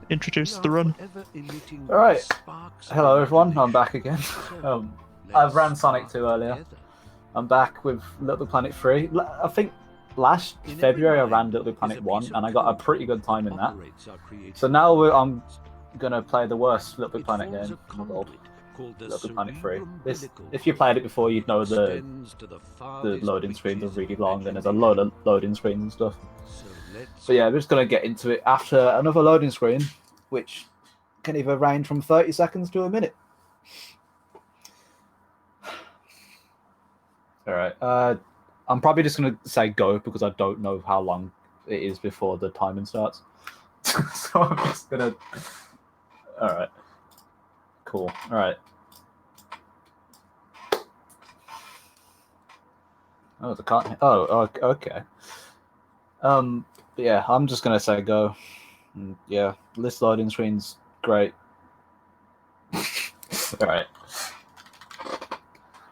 introduce the run. Alright, hello everyone, I'm back again. I've ran Sonic 2 earlier. I'm back with LittleBigPlanet 3. I think last February I ran LittleBigPlanet 1 and I got a pretty good time in that. So now I'm going to play the worst LittleBigPlanet game in the world. LittleBigPlanet 3. If you played it before, you'd know the loading screens are really long and there's a load of loading screens and stuff. So yeah, we're just going to get into it after another loading screen, which can either range from 30 seconds to a minute. Alright, I'm probably just going to say go because I don't know how long it is before the timing starts. So I'm just going to... Alright. Cool. Alright. Oh, the can't... Oh, okay. Yeah, I'm just going to say go. And yeah, this loading screen's great. Alright.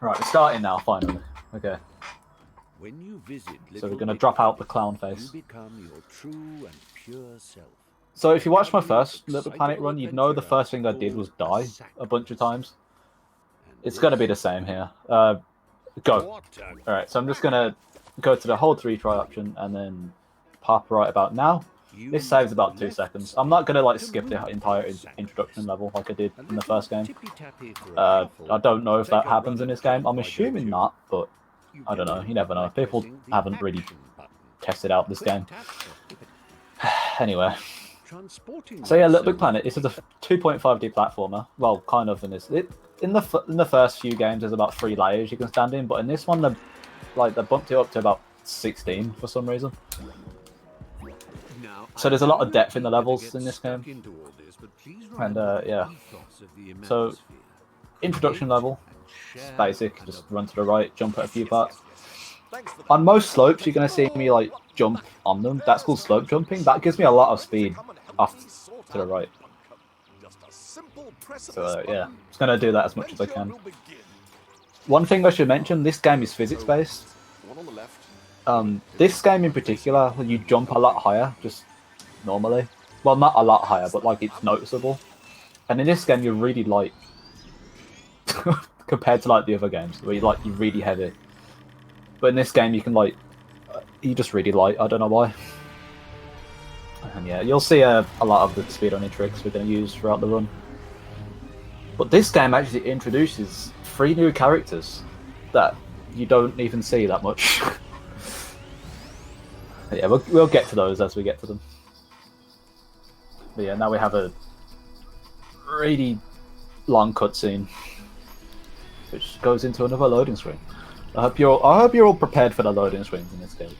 Right, we're starting now, finally. Okay. When you visit So we're going to drop out the clown face. you become your true and pure self. So if you watch my first LittleBigPlanet run, you'd know the first thing I did was die a bunch of times. It's going to be the same here. Go. Alright, so I'm just going to go to the hold 3 try option and then pop right about now. This saves about 2 seconds. I'm not going to like skip the entire introduction level like I did in the first game. I don't know if that happens in this game. I'm assuming not, but I don't know. You never know. People haven't really tested out this game. Anyway. So yeah, LittleBigPlanet. This is a 2.5D platformer. Well, kind of in this. In the first few games, there's about 3 layers you can stand in, but in this one, they bumped it up to about 16 for some reason. So there's a lot of depth in the levels in this game. And yeah. So, introduction level. It's basic, just run to the right, jump at a few parts. On most slopes, you're going to see me like jump on them. That's called slope jumping. That gives me a lot of speed off to the right. So yeah, I'm just going to do that as much as I can. One thing I should mention, this game is physics-based. This game in particular, you jump a lot higher, just normally. Well, not a lot higher, but like it's noticeable. And in this game, you're really light compared to like the other games, where you're really heavy. But in this game, you can you're just really light. I don't know why. And yeah, you'll see a lot of the speedrunning tricks we're going to use throughout the run. But this game actually introduces 3 new characters that you don't even see that much. Yeah, we'll get to those as we get to them. But yeah, now we have a really long cutscene, which goes into another loading screen. I hope you're all prepared for the loading screens in this game.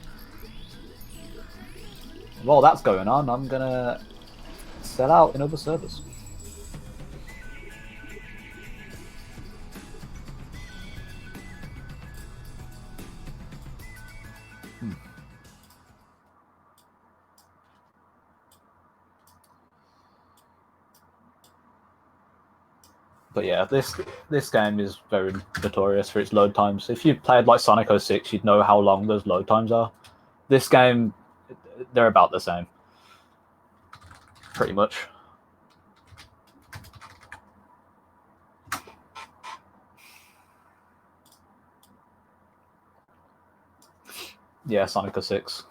While that's going on, I'm gonna sell out in other servers. But yeah, this game is very notorious for its load times. If you played like Sonic 06, you'd know how long those load times are. This game, they're about the same. Pretty much. Yeah, Sonic 06.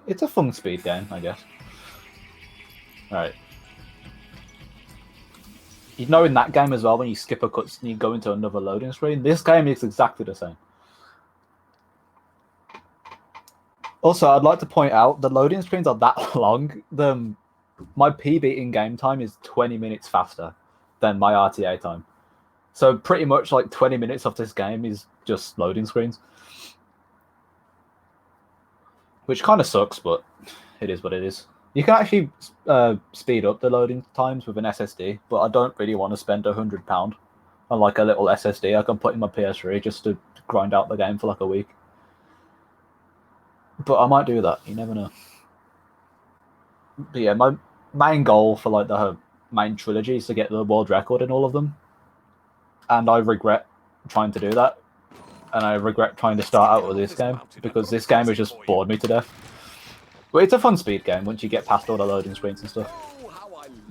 It's a fun speed game, I guess. Alright. You know, in that game as well, when you skip a cutscene, you go into another loading screen. This game is exactly the same. Also, I'd like to point out the loading screens are that long. My PB in game time is 20 minutes faster than my RTA time. So pretty much like 20 minutes of this game is just loading screens, which kind of sucks, but it is what it is. You can actually speed up the loading times with an SSD, but I don't really want to spend £100 on like a little SSD I can put in my PS3 just to grind out the game for like a week. But I might do that. You never know. But yeah, my main goal for like the main trilogy is to get the world record in all of them, and I regret trying to do that. And I regret trying to start out with this game because this game has just bored me to death. But it's a fun speed game once you get past all the loading screens and stuff.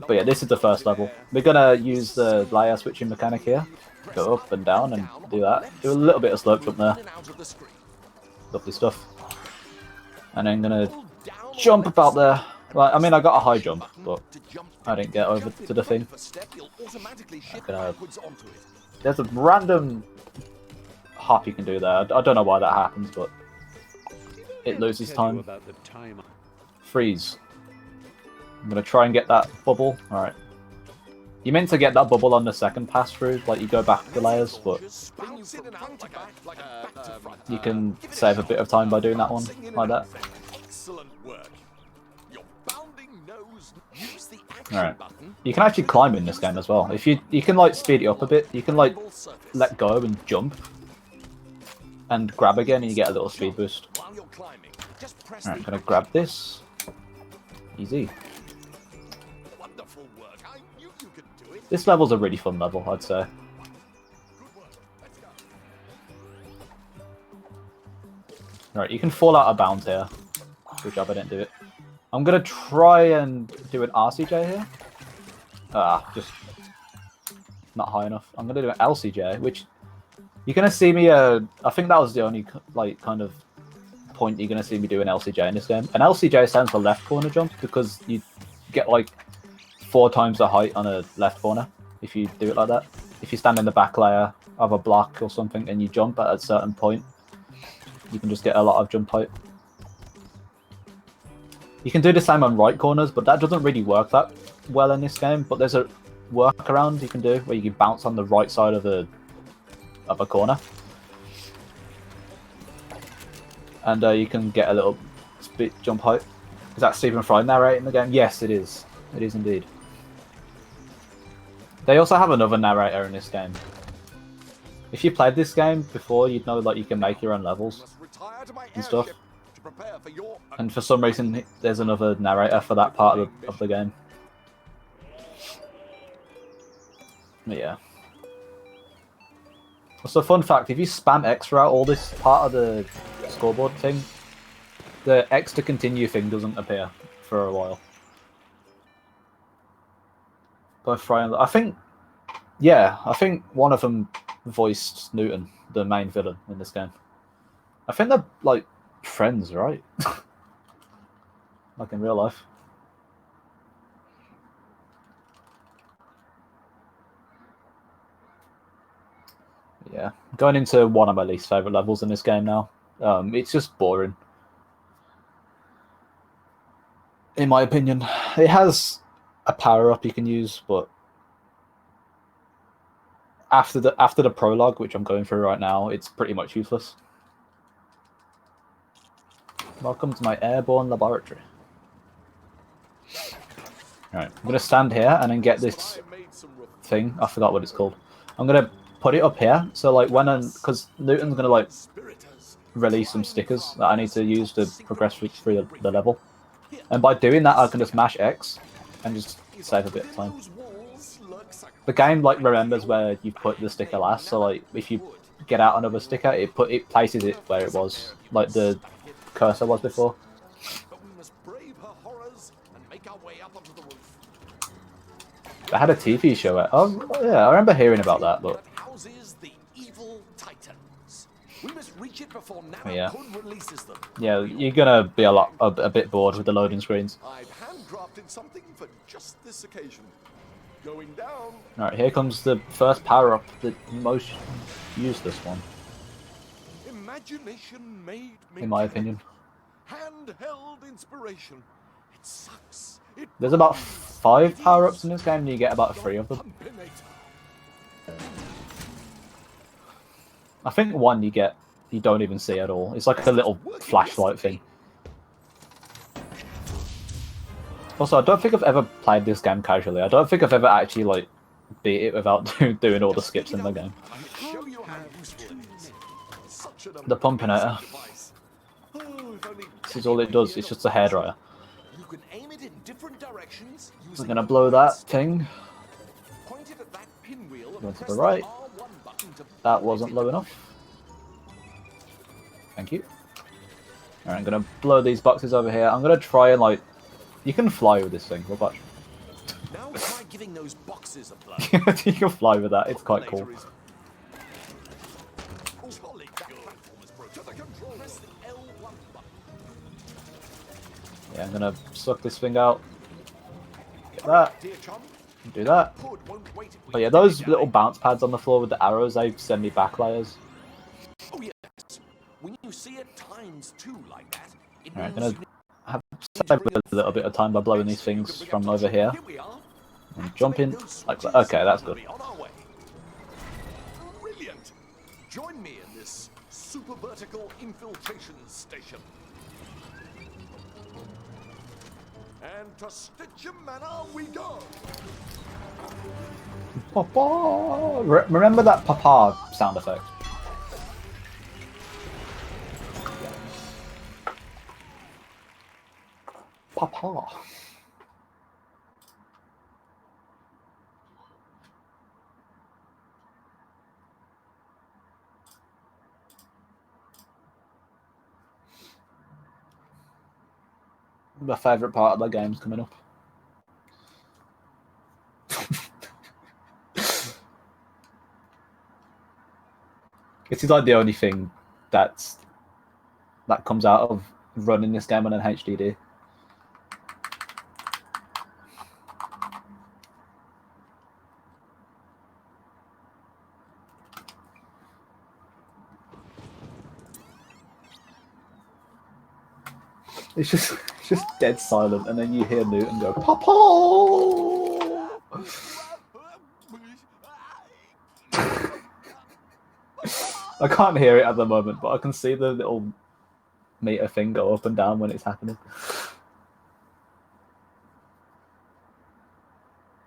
But yeah, this is the first level. We're gonna use the layer switching mechanic here. Go up and down and do that. Do a little bit of slope jump there. Lovely stuff. And then gonna jump about there. Well, I mean, I got a high jump, but I didn't get over to the thing. There's a random hop you can do there. I don't know why that happens, but it loses time. Freeze. I'm gonna try and get that bubble. Alright. You meant to get that bubble on the second pass through, like you go back the layers, but you can save a bit of time by doing that one, like that. Alright. You can actually climb in this game as well. If you can like speed it up a bit, you can like let go and jump and grab again and you get a little speed boost. Alright, I'm gonna grab this. Easy. This level's a really fun level, I'd say. Alright, you can fall out of bounds here. Good job I didn't do it. I'm gonna try and do an RCJ here. Just not high enough. I'm gonna do an LCJ, which you're gonna see me. I think that was the only like kind of point you're gonna see me do an LCJ in this game. An LCJ stands for left corner jump because you get like 4 times the height on a left corner if you do it like that. If you stand in the back layer of a block or something and you jump at a certain point, you can just get a lot of jump height. You can do the same on right corners, but that doesn't really work that well in this game. But there's a workaround you can do where you can bounce on the right side of a corner. And you can get a little bit jump height. Is that Stephen Fry narrating the game? Yes, it is. It is indeed. They also have another narrator in this game. If you played this game before, you'd know like you can make your own levels and stuff. And for some reason, there's another narrator for that part of the game. But yeah. So fun fact, if you spam X throughout all this part of the scoreboard thing, the X to continue thing doesn't appear for a while. I think one of them voiced Newton, the main villain in this game. I think they're like friends, right? Like in real life. Yeah, going into one of my least favorite levels in this game now. It's just boring, in my opinion. It has a power-up you can use, but after the prologue, which I'm going through right now, it's pretty much useless. Welcome to my airborne laboratory. Alright, I'm going to stand here and then get this thing. I forgot what it's called. I'm going to put it up here, so like because Newton's going to like release some stickers that I need to use to progress through the level. And by doing that, I can just mash X and just save a bit of time. The game like remembers where you put the sticker last, so like if you get out another sticker, it places it where it was, like the cursor was before. I had a TV show. Oh yeah, I remember hearing about that, but yeah, you're gonna be a bit bored with the loading screens. I've handcrafted something for just this occasion. Going down. Alright, here comes the first power-up, the most useless one. Imagination made me in my opinion. Handheld inspiration. It sucks. There's about 5 power-ups in this game, and you get about 3 of them. I think one you don't even see at all. It's like a little flashlight thing. Also, I don't think I've ever played this game casually. I don't think I've ever actually like beat it without doing all the skips in the game. The Pumpinator. This is all it does. It's just a hairdryer. I'm gonna blow that thing. Go to the right. That wasn't low enough. Thank you. Alright, I'm gonna blow these boxes over here. I'm gonna try and like... You can fly with this thing, we'll watch. Now try giving those boxes a blow. You can fly with that, it's quite cool. Yeah, I'm gonna suck this thing out. Get that. Do that. But yeah, those little bounce pads on the floor with the arrows, they send me back layers. Oh yes. When you see it times 2 like that, it Alright, means gonna have save a little bit of time by blowing these things from over here. And jumping like that. Okay, that's good. Brilliant. Join me in this super vertical infiltration station. And to Stitchem Manor we go. Papa. Remember that papa sound effect? Papa. My favourite part of the game's coming up. This is like the only thing that comes out of running this game on an HDD. It's just dead silent, and then you hear Newton go, "Papa!" I can't hear it at the moment, but I can see the little meter thing go up and down when it's happening.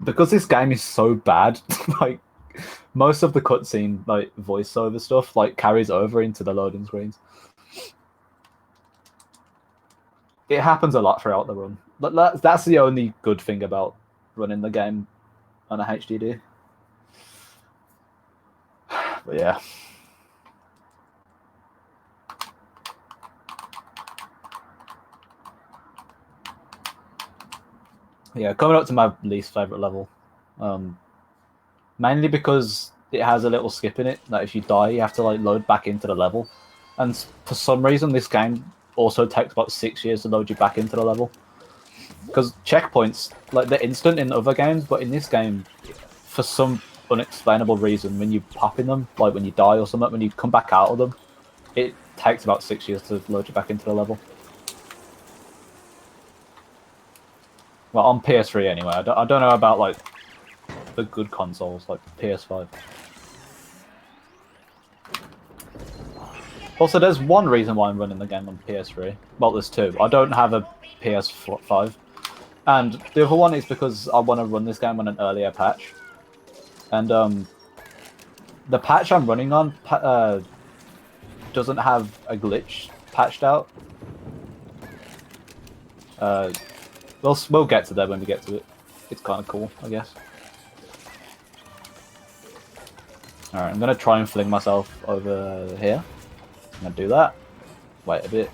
Because this game is so bad, like most of the cutscene, like voiceover stuff, like carries over into the loading screens. It happens a lot throughout the run. But that's the only good thing about running the game on a HDD. But yeah. Yeah, coming up to my least favourite level. Mainly because it has a little skip in it, that if you die, you have to like load back into the level. And for some reason, this game also takes about 6 years to load you back into the level. Because checkpoints, like, they're instant in other games, but in this game, for some unexplainable reason, when you pop in them, like when you die or something, when you come back out of them, it takes about 6 years to load you back into the level. Well, on PS3 anyway. I don't know about like the good consoles like PS5. Also, there's one reason why I'm running the game on PS3. Well, there's two. I don't have a PS5. And the other one is because I want to run this game on an earlier patch. And the patch I'm running on doesn't have a glitch patched out. We'll get to that when we get to it. It's kind of cool, I guess. Alright, I'm going to try and fling myself over here. I'm going to do that. Wait a bit.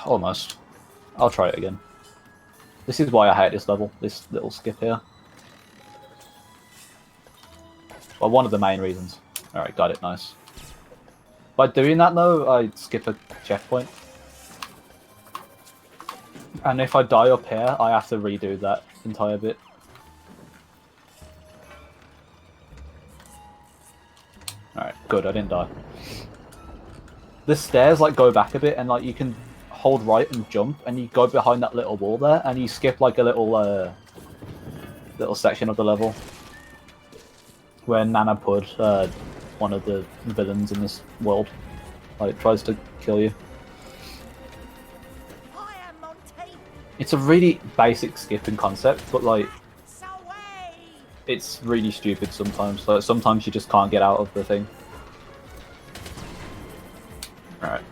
Almost. I'll try it again. This is why I hate this level, this little skip here. Well, one of the main reasons. Alright, got it, nice. By doing that though, I skip a checkpoint. And if I die up here, I have to redo that entire bit. Alright, good, I didn't die. The stairs like go back a bit, and like you can hold right and jump, and you go behind that little wall there, and you skip like a little section of the level where Nana Pud, one of the villains in this world, like tries to kill you. It's a really basic skipping concept, but like it's really stupid sometimes. Like sometimes you just can't get out of the thing. Alright.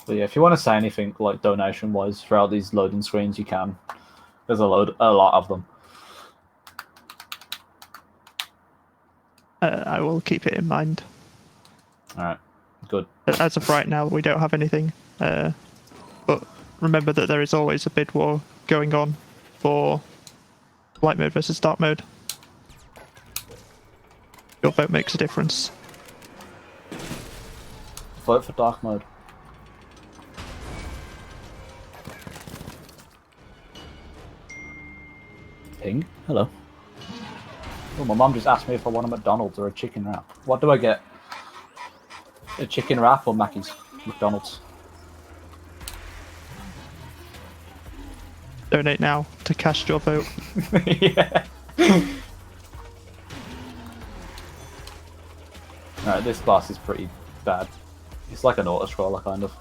But yeah, if you want to say anything like donation-wise throughout these loading screens, you can. There's a lot of them. I will keep it in mind. All right, good. As of right now, we don't have anything. But remember that there is always a bid war going on for light mode versus dark mode. Your vote makes a difference. Vote for dark mode. Ping? Hello. Oh, my mum just asked me if I want a McDonald's or a chicken wrap. What do I get? A chicken wrap or Mackey's? McDonald's. Donate now to cast your vote. Yeah. Alright, this class is pretty bad. It's like an auto-scroller, kind of.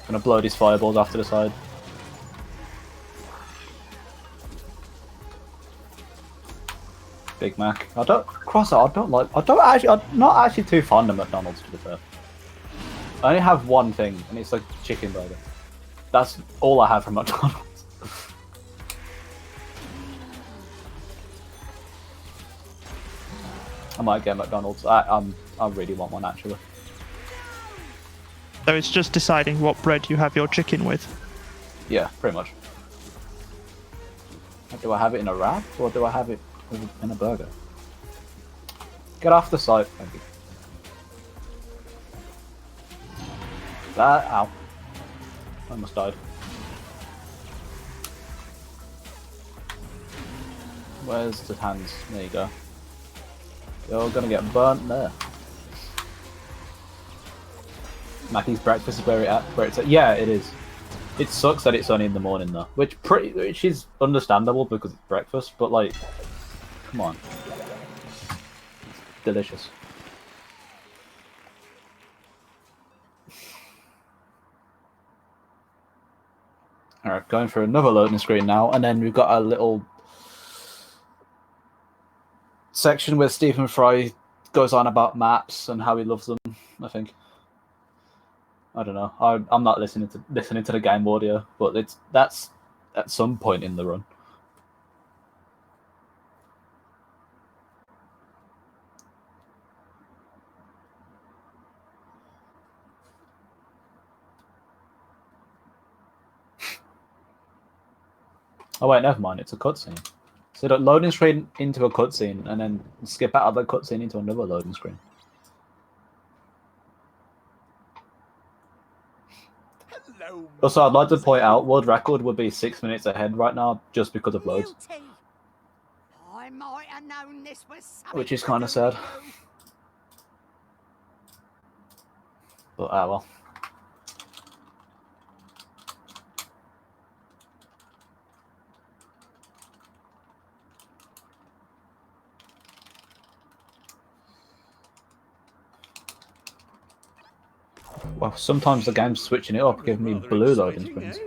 Gonna blow these fireballs after the side. Big Mac. I'm not actually too fond of McDonald's, to be fair. I only have one thing, and it's like chicken burger. That's all I have from McDonald's. I might get McDonald's. I really want one, actually. So it's just deciding what bread you have your chicken with. Yeah, pretty much. Do I have it in a wrap, or do I have it in a burger? Get off the site, thank you. That, ow. I almost died. Where's the hands? There you go. You're gonna get burnt there. Mackey's breakfast is where it's at. Yeah, it is. It sucks that it's only in the morning though, which is understandable because it's breakfast. But like, come on, it's delicious. All right, going for another loading screen now, and then we've got a little section where Stephen Fry goes on about maps and how he loves them. I think. I don't know. I'm not listening to the game audio, but that's at some point in the run. Oh wait, never mind. It's a cutscene. So the loading screen into a cutscene, and then skip out of the cutscene into another loading screen. Also, I'd like to point out, world record would be 6 minutes ahead right now, just because of loads. I might have known this was Which is kind of sad. But, well. Well, sometimes the game's switching it up, giving me blue loading screens.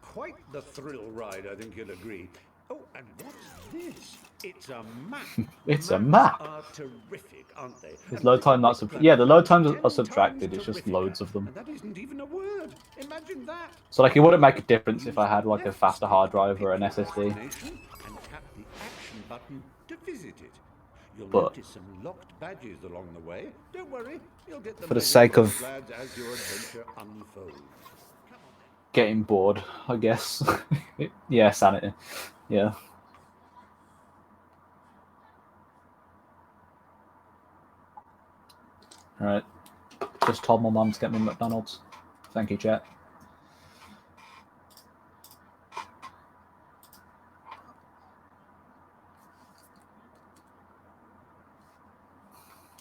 Quite the thrill ride, I think you'll agree. Oh, and what's this? It's a map. It's a map. Are terrific, aren't they? Is load time not yeah, the load times are subtracted. It's just loads of them. And that isn't even a word. Imagine that. So like, it wouldn't make a difference if I had like a faster hard drive or an SSD. And tap the action button to visit it. You'll But notice some locked badges along the way. Don't worry, you'll get them for the sake of as your adventure unfolds. getting bored, I guess. Yeah, sanity. Yeah. Alright. Just told my mum to get me McDonald's. Thank you, chat.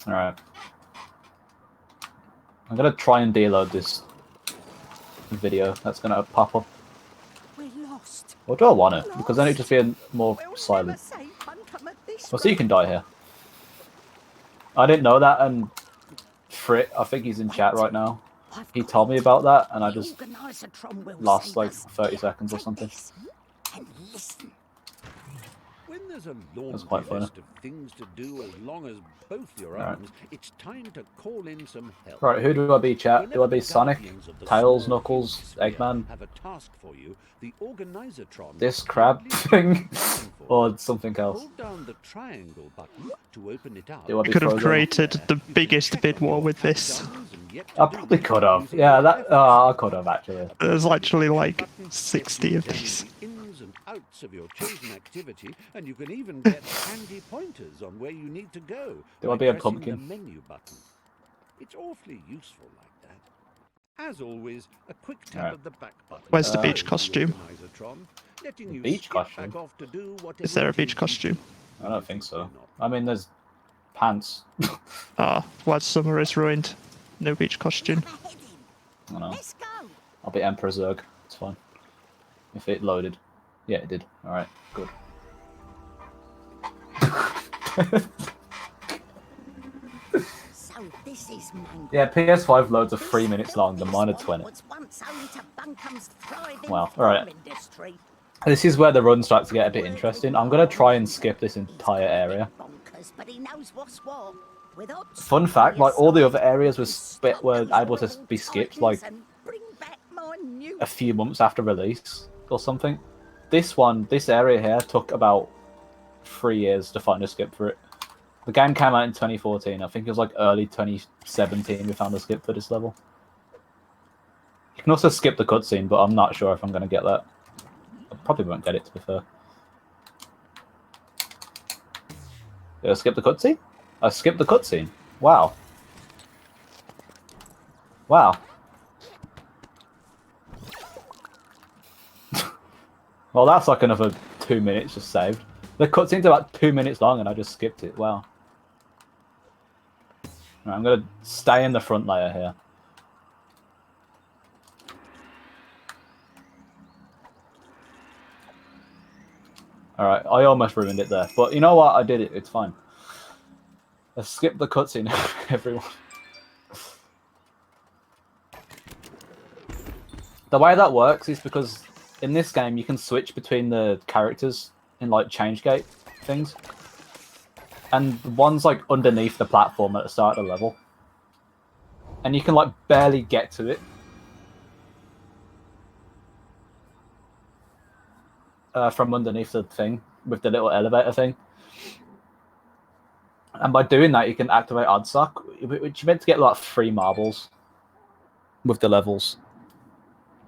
Alright. I'm gonna try and deload this video that's gonna pop up. We're lost. Or do I want it? Because then it'd just be more silent. Well, so you can die here. I didn't know that, and Frit, I think he's in chat right now. He told me about that, and I just lost like 30 seconds or something. there's a That's laundry quite funny. list of things to do as long as both your arms, it's time to call in some help. Right, who do I be, chat? Do I Whenever be the Sonic, guardians of the Tails, small Knuckles, sphere Eggman, have a task for you, the Organizatron this crab thing, or or something else? hold down the triangle button to open it up. Do I You be could have Frozen? created the biggest bid war with this. I probably could have. Yeah, that. I could have actually. There's actually like 60 of these. The ins and outs of your chosen activity, and you can even get handy pointers on where you need to go. Do I by be a pressing pumpkin? The menu button. It's awfully useful like that. As always, a quick tap Right. of the back button. Where's the beach costume? Letting The you beach skip costume? back off to do whatever Is there a it beach is you costume? do. I don't think so. I mean, there's pants. Ah, Wad Summer is ruined. No beach costume. I don't know. Let's go. I'll be Emperor Zurg. It's fine. If it loaded. Yeah, it did. Alright, good. So this is Mango. Yeah, PS5 loads are 3 minutes long, and mine are 20. Was once home to Bunkum's thriving Wow, farm alright. industry. This is where the run starts to get a bit interesting. I'm going to try and skip this entire area. Bonkers, but he knows what's what. With odds Fun fact, like all the other areas were able to be skipped like and bring back my new a few months after release or something. This area here took about 3 years to find a skip for it. The game came out in 2014. I think it was like early 2017 we found a skip for this level. You can also skip the cutscene, but I'm not sure if I'm going to get that. I probably won't get it, to be fair. Did I skip the cutscene? I skipped the cutscene. Wow. Wow. Well, that's like another 2 minutes just saved. The cutscene's about 2 minutes long and I just skipped it. Wow. Right, I'm going to stay in the front layer here. Alright, I almost ruined it there. But you know what? I did it. It's fine. I skipped the cutscene, everyone. The way that works is because in this game you can switch between the characters in like change gate things. And one's like underneath the platform at the start of the level. And you can like barely get to it. From underneath the thing with the little elevator thing. And by doing that you can activate Oddsock, which you meant to get like 3 marbles with the levels.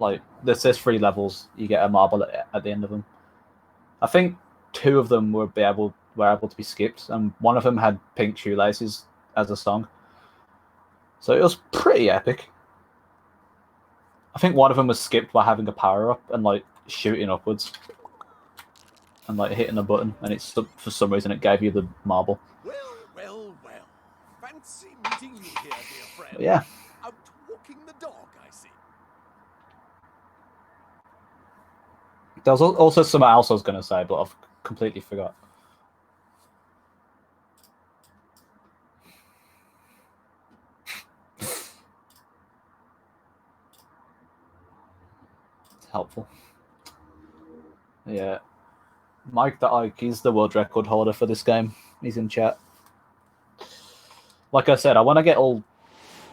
Like, this says 3 levels, you get a marble at the end of them. I think 2 of them were able to be skipped, and one of them had Pink Shoelaces as a song. So it was pretty epic. I think one of them was skipped by having a power-up and, like, shooting upwards. And, like, hitting a button, and it's for some reason it gave you the marble. Well, well, well. Fancy meeting you here, dear friend. But yeah. Out walking the dog, I see. There was also something else I was going to say, but I've completely forgot. It's helpful. Yeah. Mike the Ike, he's the world record holder for this game. He's in chat. Like I said, I want to get all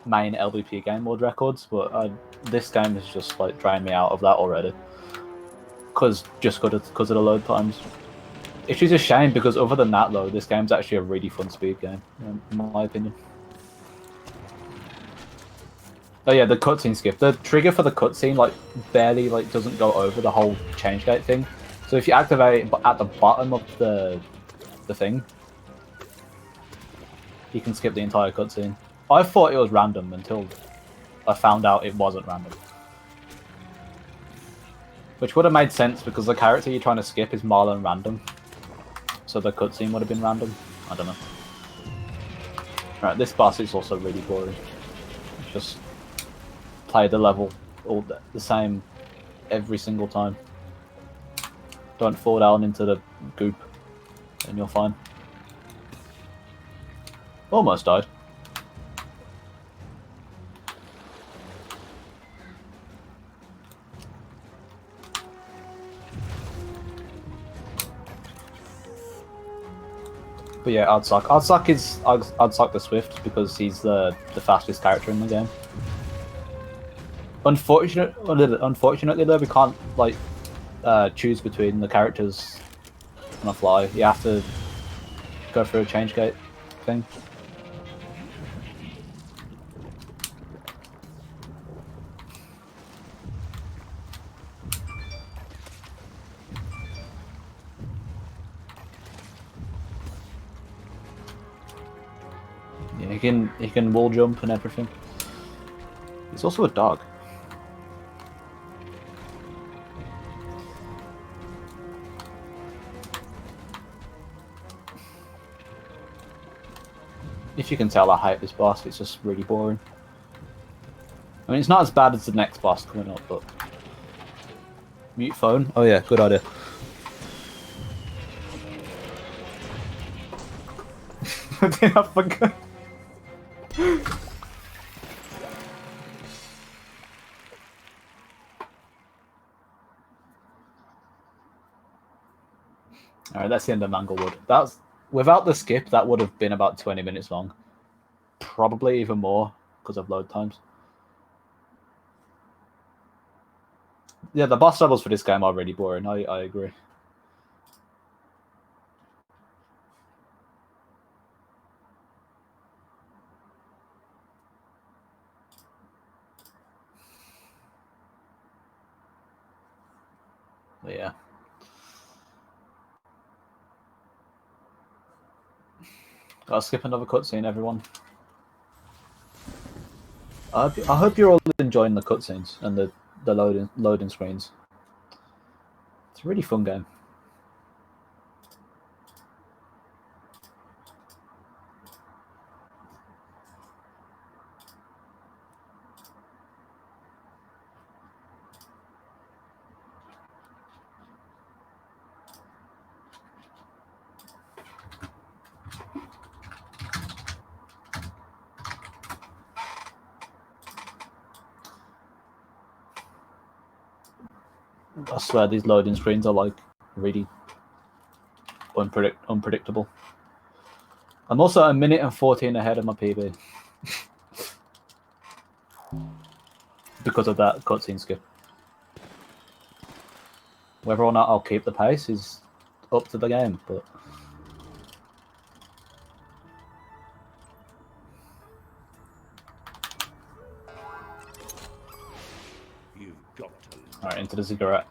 main LVP game world records, but this game has just like drained me out of that already. Because of the load times. It's just a shame because other than that though, this game's actually a really fun speed game, in my opinion. Oh yeah, the cutscene skip. The trigger for the cutscene like barely like doesn't go over the whole change gate thing. So if you activate it at the bottom of the thing, you can skip the entire cutscene. I thought it was random until I found out it wasn't random. Which would have made sense because the character you're trying to skip is Marlon Random. So the cutscene would have been random. I don't know. Right, this boss is also really boring. Just play the level all the same every single time. Don't fall down into the goop and you're fine. Almost died. Yeah, I'd suck the Swift because he's the fastest character in the game. Unfortunately though, we can't like choose between the characters on a fly. You have to go through a change gate thing. Yeah, he can wall jump and everything. He's also a dog. If you can tell, I hate this boss. It's just really boring. I mean, it's not as bad as the next boss coming up, but mute phone. Oh yeah, good idea. I forgot. Alright, that's the end of Manglewood. That's without the skip, that would have been about 20 minutes long. Probably even more because of load times. Yeah, the boss levels for this game are really boring. I agree. But yeah. Gotta skip another cutscene, everyone. I hope you're all enjoying the cutscenes and the loading screens. It's a really fun game. I swear these loading screens are like really unpredictable. I'm also a minute and 14 ahead of my PB because of that cutscene skip. Whether or not I'll keep the pace is up to the game, but You've got to. Alright, into the cigarette.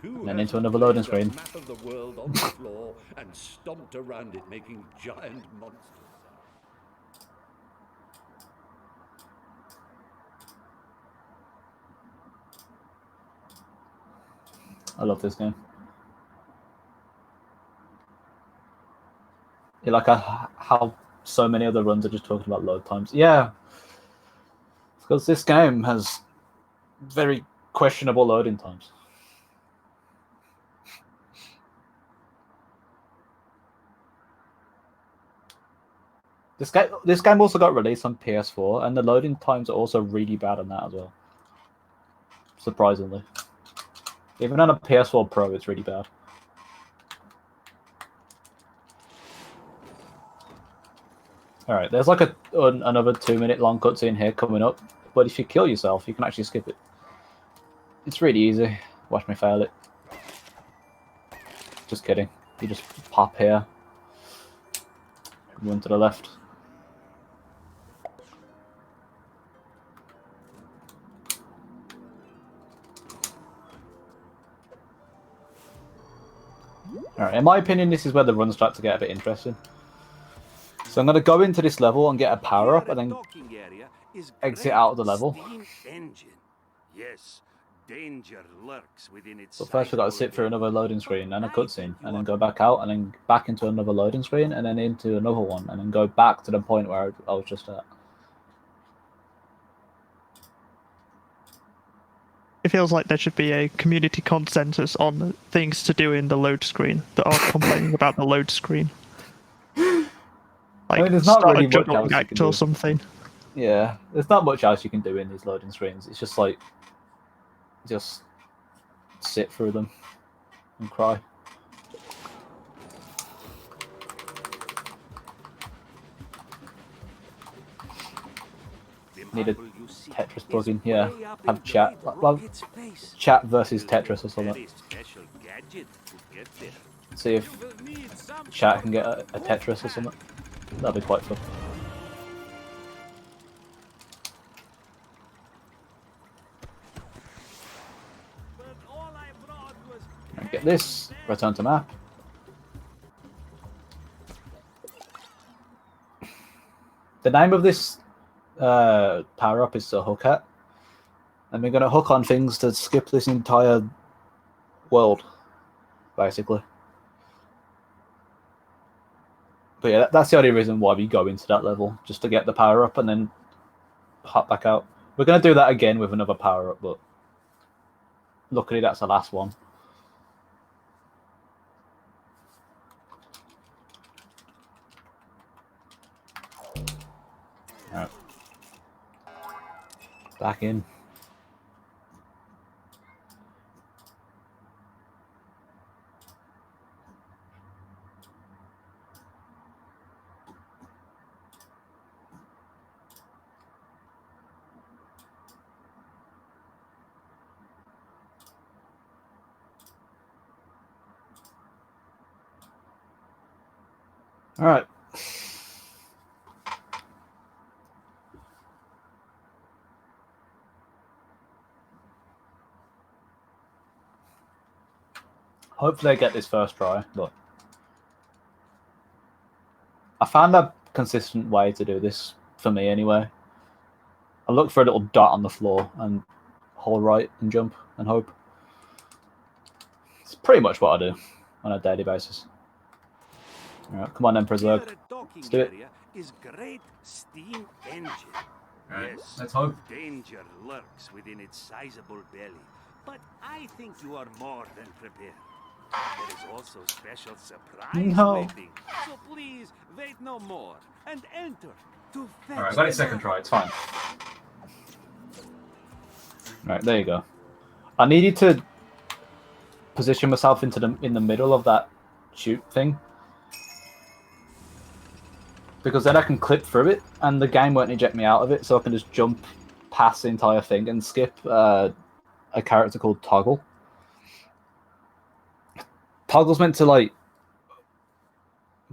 And then into another loading screen. Map of the world on the floor and stomped around it, making giant monsters. I love this game. You like how so many other runs are just talking about load times. Yeah, because this game has very questionable loading times. This game also got released on PS4, and the loading times are also really bad on that as well. Surprisingly, even on a PS4 Pro, it's really bad. All right, there's like another 2-minute long cutscene here coming up, but if you kill yourself, you can actually skip it. It's really easy. Watch me fail it. Just kidding. You just pop here, run to the left. Alright, in my opinion, this is where the runs start to get a bit interesting. So I'm going to go into this level and get a power-up, and then exit out of the level. Yes, danger lurks within its. But first we've got to sit through another loading screen, and a cutscene, and then go back out, and then back into another loading screen, and then into another one, and then go back to the point where I was just at. It feels like there should be a community consensus on things to do in the load screen that are complaining about the load screen. Like, I mean, there's not start really a much juggling else you act can or do. something. Yeah, there's not much else you can do in these loading screens. It's just like, just sit through them and cry. Need a Tetris plugin. Yeah, have chat. Well, chat versus Tetris or something. See if chat can get a Tetris or something. That'd be quite fun. Get this. Return to map. The name of this power-up is to hook at. And we're going to hook on things to skip this entire world, basically. But yeah, that's the only reason why we go into that level, just to get the power-up and then hop back out. We're going to do that again with another power-up, but luckily that's the last one. Alright. Back in. Alright. Hopefully I get this first try, but I found a consistent way to do this for me anyway. I look for a little dot on the floor and hold right and jump and hope. It's pretty much what I do on a daily basis. Alright, come on, Emperor's Lurk. Let's do it. Is great steam engine. Right, Yes, let's hope. danger lurks within its sizable belly, but I think you are more than prepared. There is also special surprise waiting, so please wait no more and enter to fetch. Alright, I got it second try, it's fine. Right, there you go. I needed to position myself in the middle of that shoot thing, because then I can clip through it and the game won't eject me out of it, so I can just jump past the entire thing and skip a character called Toggle. Toggle's meant to like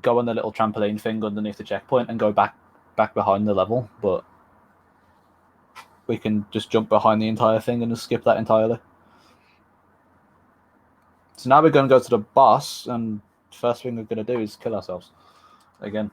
go on the little trampoline thing underneath the checkpoint and go back behind the level, but we can just jump behind the entire thing and just skip that entirely. So now we're going to go to the boss, and the first thing we're going to do is kill ourselves again.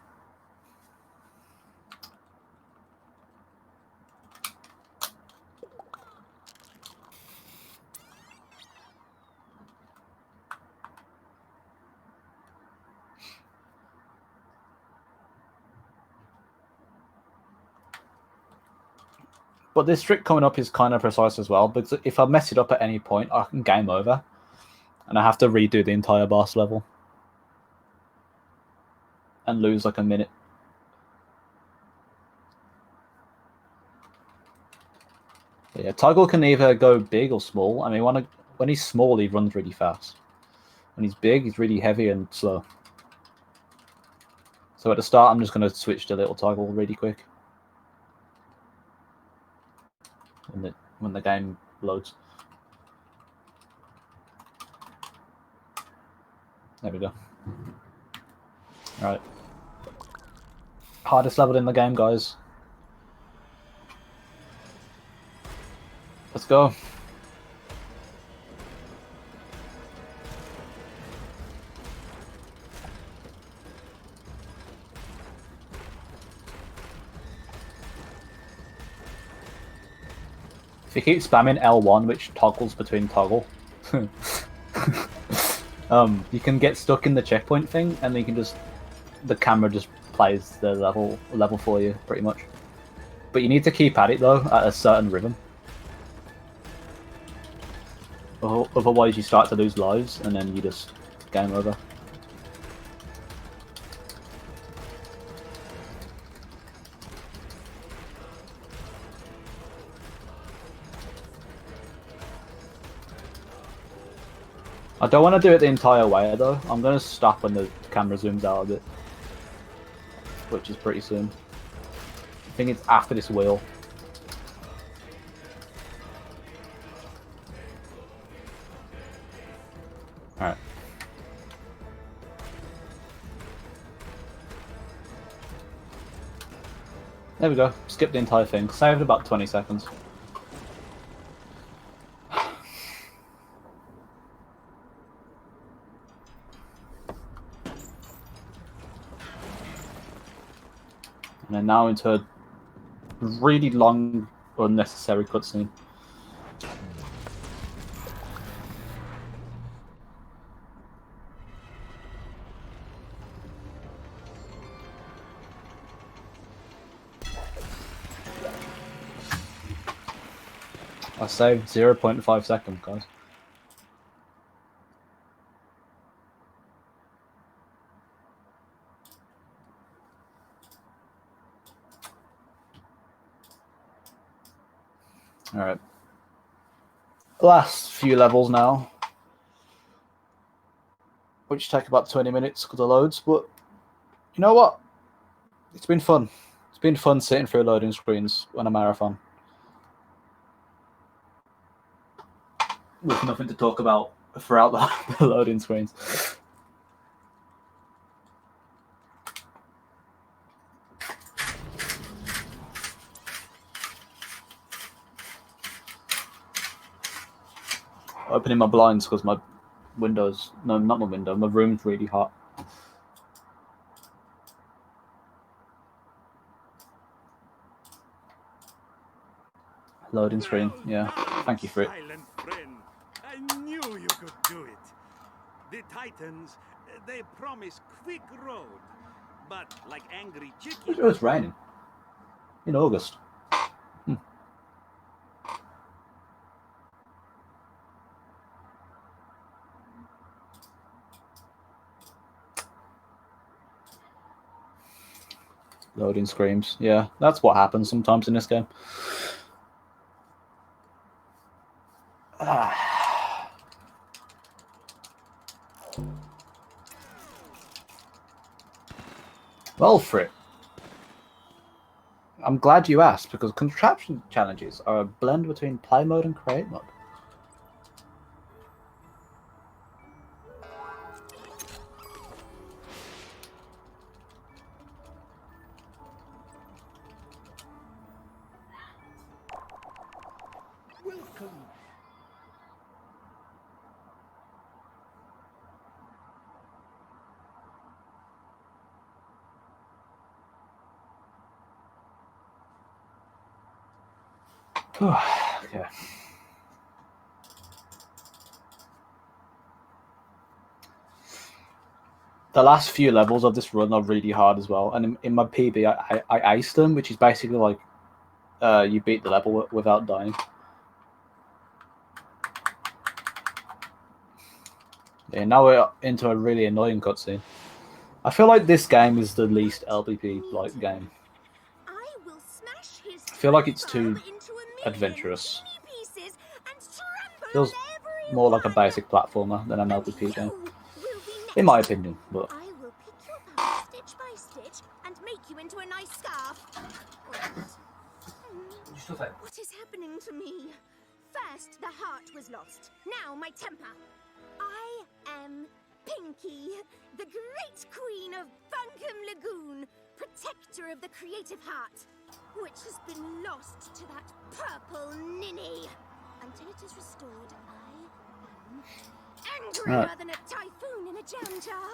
But this trick coming up is kind of precise as well, because if I mess it up at any point, I can game over. And I have to redo the entire boss level. And lose like a minute. But yeah, Toggle can either go big or small. I mean, when he's small, he runs really fast. When he's big, he's really heavy and slow. So at the start, I'm just going to switch to little Toggle really quick. When the game loads. There we go. Alright. Hardest level in the game, guys. Let's go. If you keep spamming L1, which toggles between toggle, you can get stuck in the checkpoint thing, and then you can just the camera just plays the level for you pretty much. But you need to keep at it though at a certain rhythm, otherwise you start to lose lives, and then you just game over. I don't want to do it the entire way though. I'm going to stop when the camera zooms out a bit, which is pretty soon. I think it's after this wheel. There we go. Skip the entire thing. Saved about 20 seconds. And then now into a really long, unnecessary cutscene. I saved 0.5 seconds, guys. Alright. Last few levels now. Which take about 20 minutes because of loads, but you know what? It's been fun. It's been fun sitting through loading screens on a marathon. With nothing to talk about throughout the loading screens. Opening my blinds because my windows, no, not my window, my room's really hot. Loading screen, yeah. Thank you for it. Silent friend, I knew you could do it. The Titans, they promise quick road, but like angry chickens. It was raining in August. Loading screens, yeah. That's what happens sometimes in this game. Well, Frick. I'm glad you asked, because contraption challenges are a blend between play mode and create mode. Welcome. Okay. The last few levels of this run are really hard as well, and in my PB, I aced them, which is basically like you beat the level without dying. Yeah, now we're into a really annoying cutscene. I feel like this game is the least LBP-like game. I feel like it's too adventurous. Feels more like a basic platformer than an LBP game, in my opinion. But I will pick you apart stitch by stitch and make you into a nice scarf. What is happening to me? First, the heart was lost. Now, my temper. I am Pinky, the great queen of Bunkum Lagoon, protector of the creative heart, which has been lost to that purple ninny. Until it is restored, I am angrier than a typhoon in a jam jar.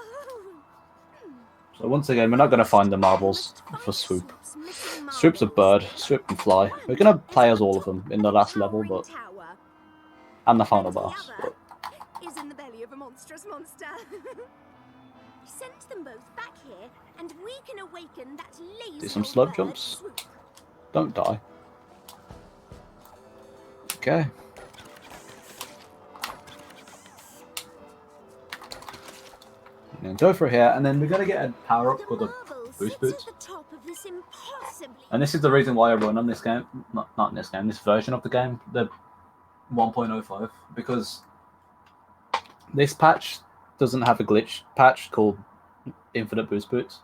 so once again, we're not going to find the marbles for Swoop. Swoop's a bird. Swoop can fly. We're going to play as all of them in the last level, but and the final boss. But is in the belly of a monstrous monster. Send them both back here, and we can awaken that lazy do some slow jumps. Swoop. Don't die. Okay. And go for here, and then we're gonna get a power up called the boost boots. And this is the reason why I run on this game, not in this game, this version of the game, the 1.05, because this patch doesn't have a glitch patch called Infinite Boost Boots,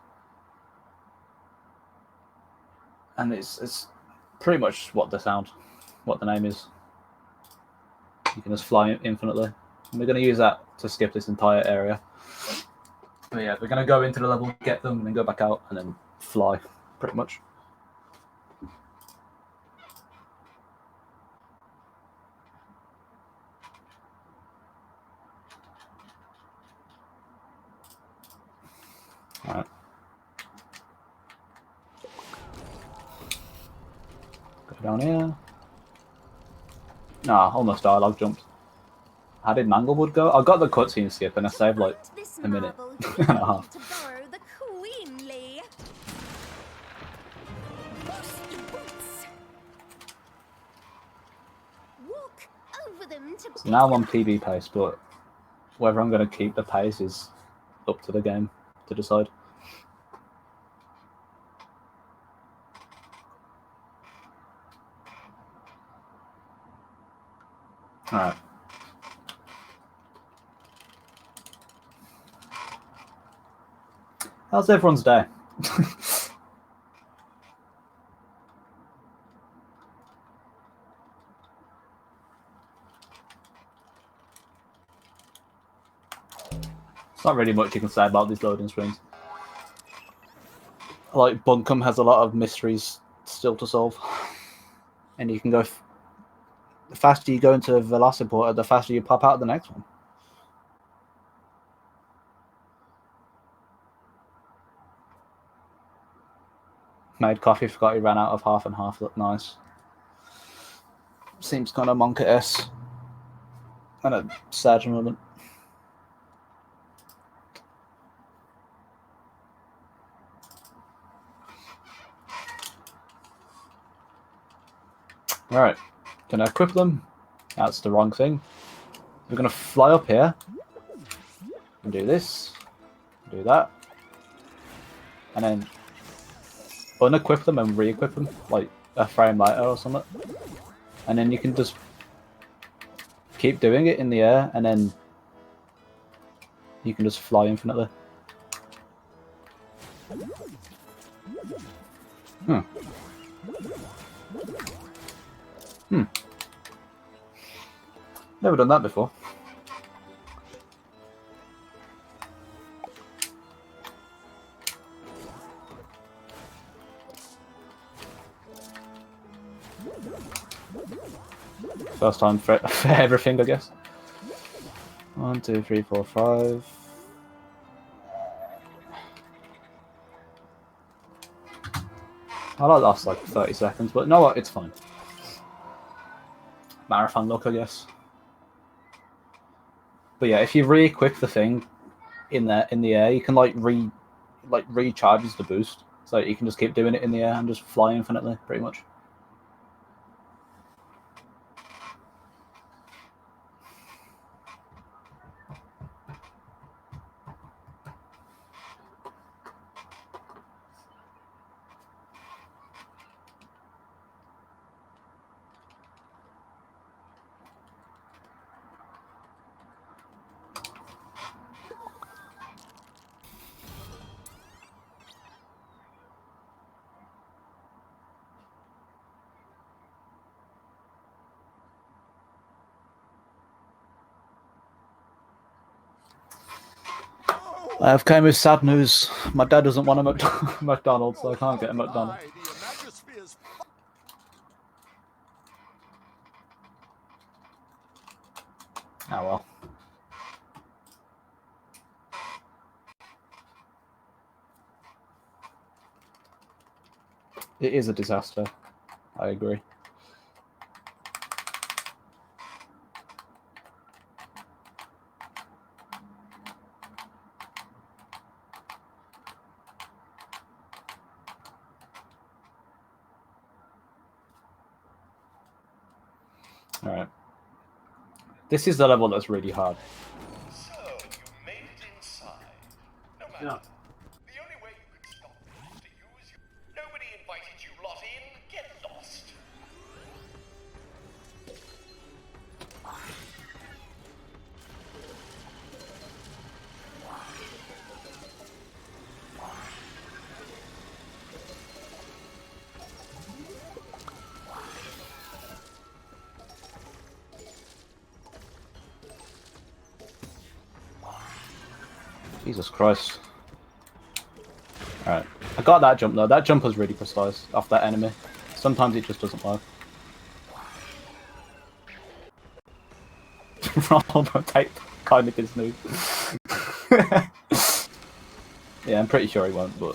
and it's pretty much what the name is. You can just fly infinitely. And we're going to use that to skip this entire area. But yeah, we're going to go into the level, get them, and then go back out, and then fly, pretty much. Go down here. Nah, almost dialogue jumped. How did Manglewood go? I got the cutscene skip and I saved like a minute and a half. To borrow the queenly. Boots. Walk over them to So now I'm on PB pace, but whether I'm going to keep the pace is up to the game to decide. Alright. How's everyone's day? It's not really much you can say about these loading screens. Like, Bunkum has a lot of mysteries still to solve. And you can go... the faster you go into Velociporter, the faster you pop out of the next one. Made coffee, forgot he ran out of half and half. Looked nice. Seems kind of Monka-esque. And a sad moment. Alright, gonna equip them. That's the wrong thing. We're gonna fly up here and do this, do that, and then unequip them and re-equip them like a frame later or something. And then you can just keep doing it in the air, and then you can just fly infinitely. Never done that before. First time for everything, I guess. 1, 2, 3, 4, 5. I lost like 30 seconds, but you know what? It's fine. Marathon luck, I guess. But yeah, if you re-equip the thing in the air, you can recharges the boost, so you can just keep doing it in the air and just fly infinitely, pretty much. I have came with sad news. My dad doesn't want a McDonald's, so I can't get a McDonald's. Oh well. It is a disaster. I agree. Alright. This is the level that's really hard. So, you made it inside. No matter. The only way you could stop it is to use your... Nobody invited you lot in. Get lost. Jesus Christ. Alright. I got that jump though. That jump was really precise off that enemy. Sometimes it just doesn't work. Roll rotate kind of is new. Yeah, I'm pretty sure he won't, but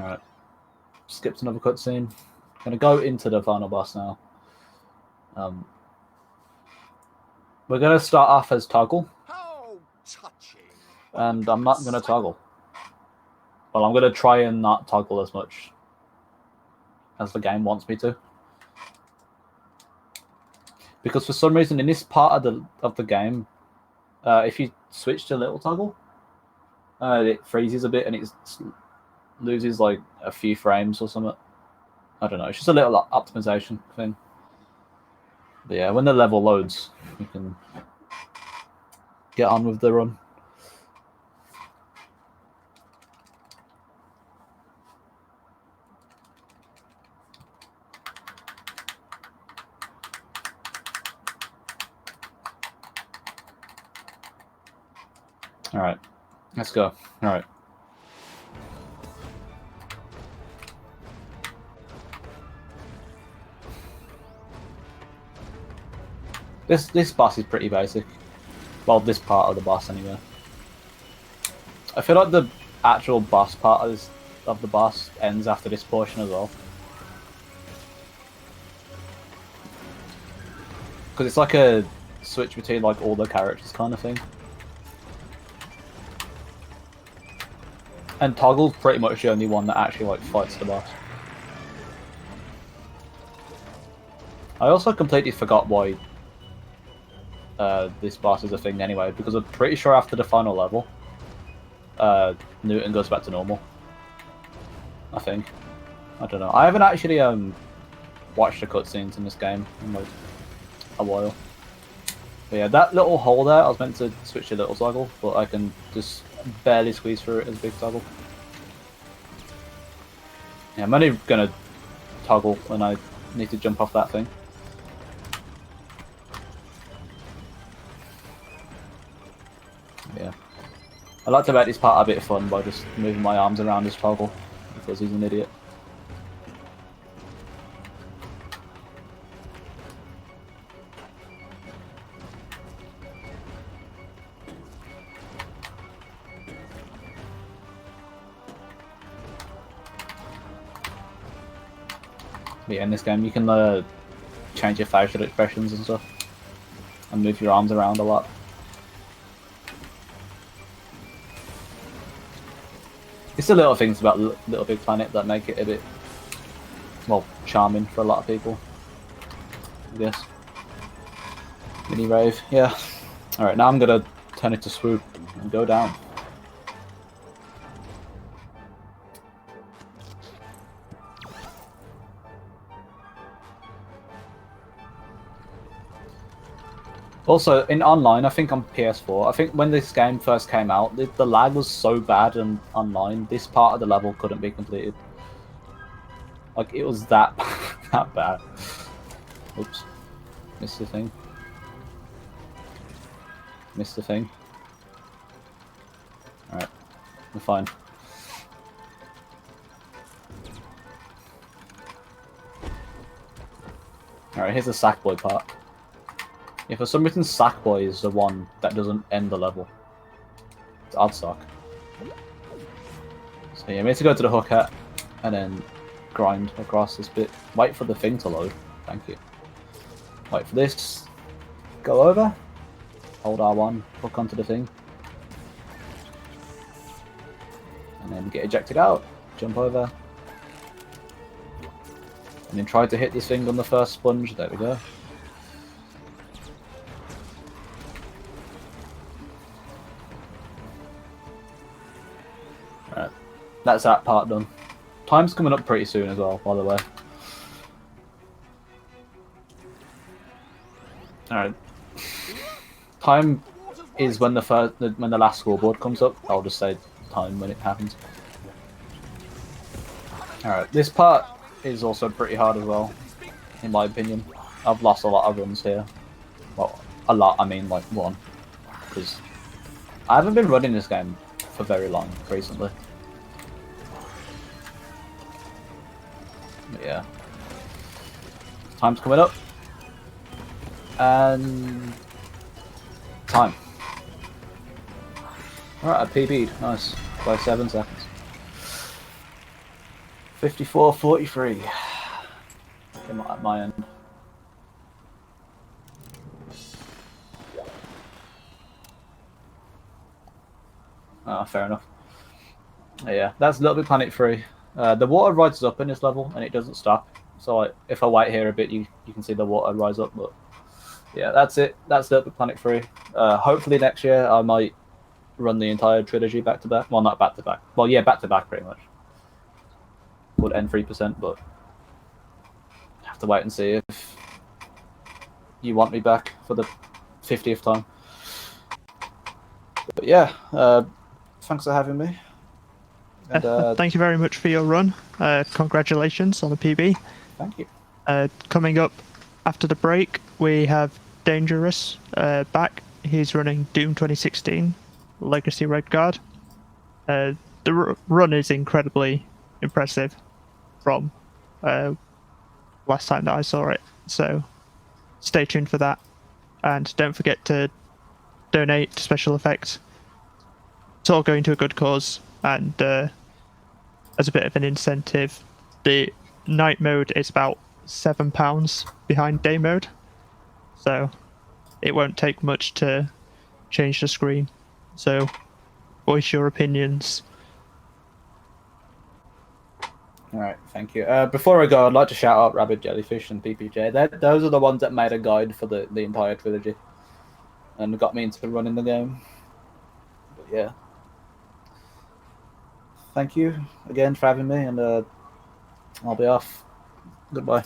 Alright. Skipped another cutscene. Gonna go into the final boss now. We're gonna start off as Toggle. How touching. And I'm not gonna toggle. Well, I'm gonna try and not toggle as much as the game wants me to. Because for some reason in this part of the game, if you switch to little toggle, it freezes a bit and it loses like a few frames or something. I don't know. It's just a little optimization thing. But yeah, when the level loads, we can get on with the run. All right, let's go. All right. This boss is pretty basic. Well, this part of the boss anyway. I feel like the actual boss part of the boss ends after this portion as well. Because it's like a switch between like all the characters kind of thing. And Toggle's pretty much the only one that actually like fights the boss. I also completely forgot why this boss is a thing anyway, because I'm pretty sure after the final level, Newton goes back to normal. I think. I don't know. I haven't actually watched the cutscenes in this game in like a while. But yeah, that little hole there, I was meant to switch to little toggle, but I can just barely squeeze through it as big toggle. Yeah, I'm only gonna toggle when I need to jump off that thing. Yeah. I like to make this part a bit of fun by just moving my arms around as toggle, because he's an idiot. But yeah, in this game you can change your facial expressions and stuff, and move your arms around a lot. It's the little things about LittleBigPlanet that make it a bit, well, charming for a lot of people, I guess. Mini rave, yeah. Alright, now I'm gonna turn it to swoop and go down. Also, in online, I think on PS4, I think when this game first came out, the lag was so bad and online, this part of the level couldn't be completed. Like, it was that, that bad. Oops. Missed the thing. Missed the thing. Alright. We're fine. Alright, here's the Sackboy part. Yeah, for some reason Sackboy is the one that doesn't end the level. It's odd sock. So yeah, we need to go to the hook hat and then grind across this bit. Wait for the thing to load. Thank you. Wait for this. Go over. Hold R1. Hook onto the thing. And then get ejected out. Jump over. And then try to hit this thing on the first sponge. There we go. Right. That's that part done. Time's coming up pretty soon as well, by the way. Alright. Time is when the last scoreboard comes up. I'll just say time when it happens. Alright, this part is also pretty hard as well, in my opinion. I've lost a lot of runs here. Well, a lot, I mean like one. Because I haven't been running this game for very long recently. But yeah. Time's coming up. And time. Alright, I PB'd. Nice. By 7 seconds. 54-43. At my end. Ah, fair enough. Yeah, that's LittleBigPlanet 3. The water rises up in this level and it doesn't stop. So if I wait here a bit, you can see the water rise up. But yeah, that's it. That's LittleBigPlanet 3. Hopefully next year I might run the entire trilogy back to back. Well, not back to back. Well, yeah, back to back pretty much. Would end 3%, but have to wait and see if you want me back for the 50th time. But yeah, thanks for having me. And, thank you very much for your run. Congratulations on the PB. Thank you. Coming up after the break, we have Dangerous back. He's running Doom 2016 Legacy Red Guard. The run is incredibly impressive from last time that I saw it, so stay tuned for that. And don't forget to donate to SpecialEffect. It's all going to a good cause, and as a bit of an incentive, the night mode is about £7 behind day mode, so it won't take much to change the screen. So voice your opinions. Alright, thank you. Before I go, I'd like to shout out Rabbit Jellyfish and PPJ. Those are the ones that made a guide for the entire trilogy and got me into running the game. But yeah. Thank you again for having me, and I'll be off. Goodbye.